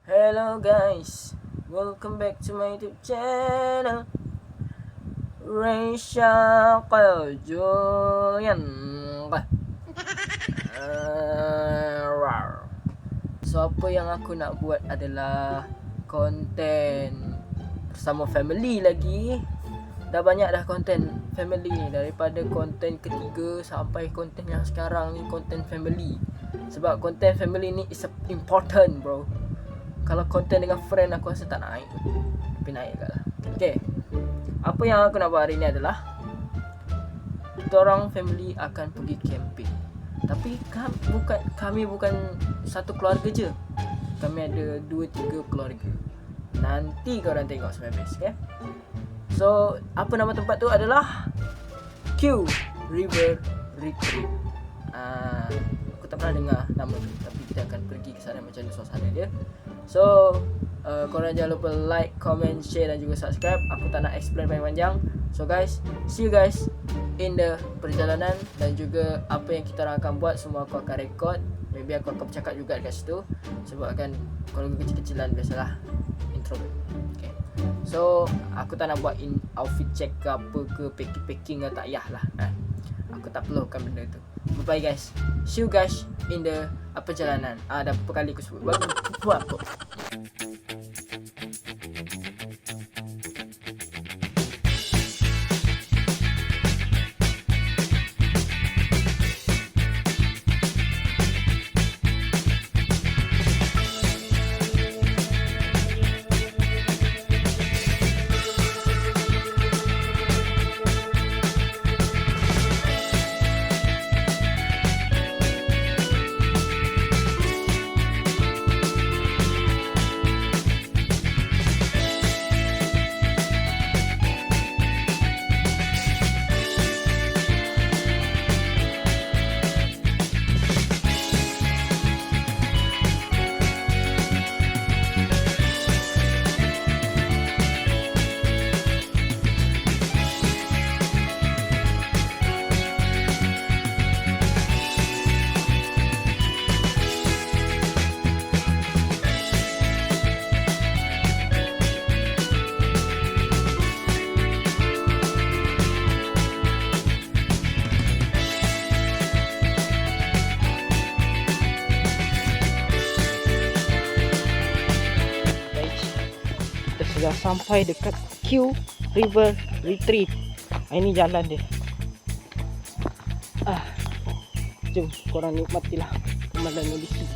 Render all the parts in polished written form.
Hello guys, welcome back to my YouTube channel. Raisya Julian. So apa yang aku nak buat adalah konten bersama family lagi. Dah banyak dah konten family ni, daripada konten ketiga sampai konten yang sekarang ni konten family. Sebab konten family ni is important bro. Kalau konten dengan friend aku rasa tak naik, tapi naik kat lah. Okay, apa yang aku nak buat hari ni adalah kita orang family akan pergi camping. Tapi kami bukan satu keluarga je. Kami ada 2-3 keluarga. Nanti korang tengok sampai habis, okay? So, apa nama tempat tu adalah Q River Retreat. Aku tak pernah dengar nama tu, tapi kita akan pergi ke sana macam mana suasana dia. So, korang jangan lupa like, comment, share dan juga subscribe. Aku tak nak explain panjang-panjang. So guys, see you guys in the perjalanan. Dan juga apa yang kita orang akan buat, semua aku akan record. Maybe aku akan bercakap juga dekat situ. Sebab akan keluarga kecil-kecilan biasalah, intro. Okay. So, aku tak nak buat outfit check ke apa ke, packing ke, tak payah lah. Aku tak perlukan benda tu. Bye guys. See you guys in the perjalanan. Dah berapa kali aku sebut. Buat apa? Dah sampai dekat Q River Retreat. Ini jalan dia. Jom korang nikmatilah pemandangan di sini.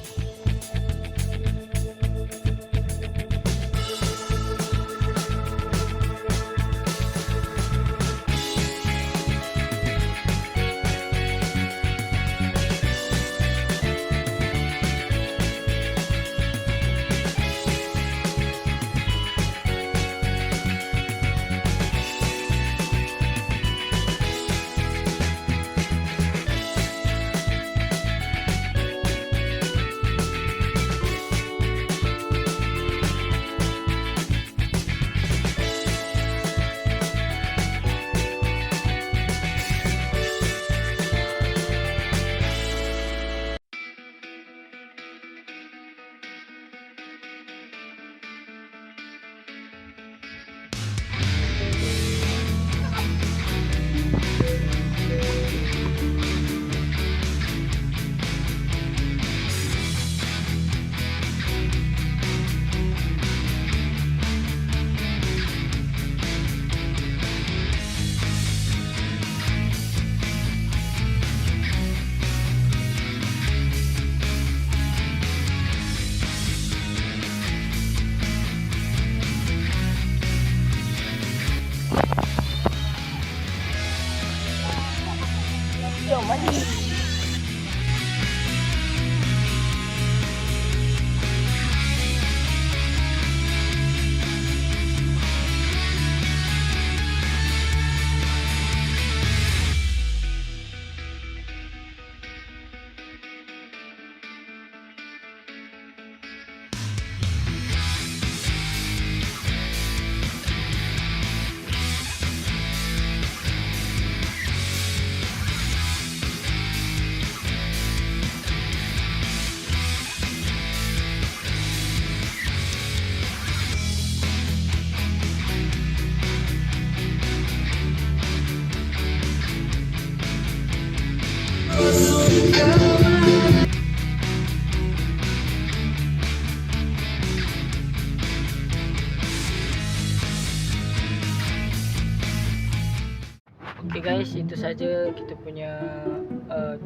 guys, itu saja kita punya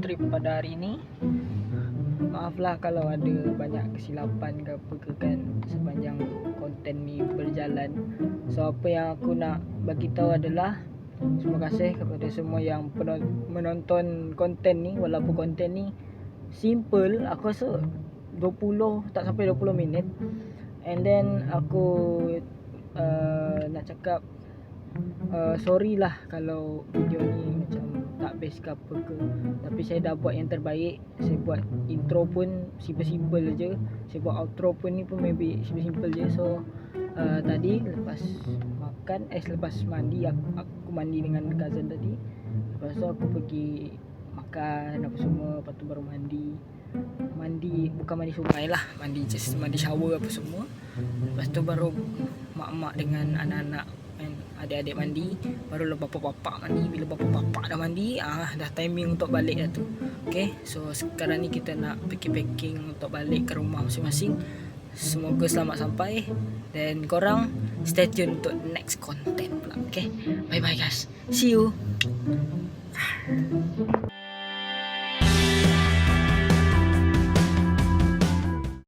trip pada hari ini. Maaflah kalau ada banyak kesilapan ke apa ke kan sepanjang konten ni berjalan. So apa yang aku nak bagi tahu adalah terima kasih kepada semua yang menonton konten ni, walaupun konten ni simple, aku rasa 20 tak sampai 20 minit. And then aku nak cakap sorry lah kalau video ni macam tak best ke apa ke, tapi saya dah buat yang terbaik. Saya buat intro pun simple-simple je, saya buat outro pun ni pun maybe simple-simple je. So tadi lepas makan, lepas mandi, aku mandi dengan cousin tadi. Lepas tu aku pergi makan apa semua, lepas tu baru mandi, bukan mandi sungai lah, mandi shower apa semua. Lepas tu baru mak-mak dengan anak-anak dan adik-adik mandi, barulah bapa-bapa mandi. Bila bapa-bapa dah mandi, dah timing untuk balik dah tu. Okay, so sekarang ni kita nak packing untuk balik ke rumah masing-masing. Semoga selamat sampai, dan korang stay tune untuk next content pula. Okay, bye bye guys, see you.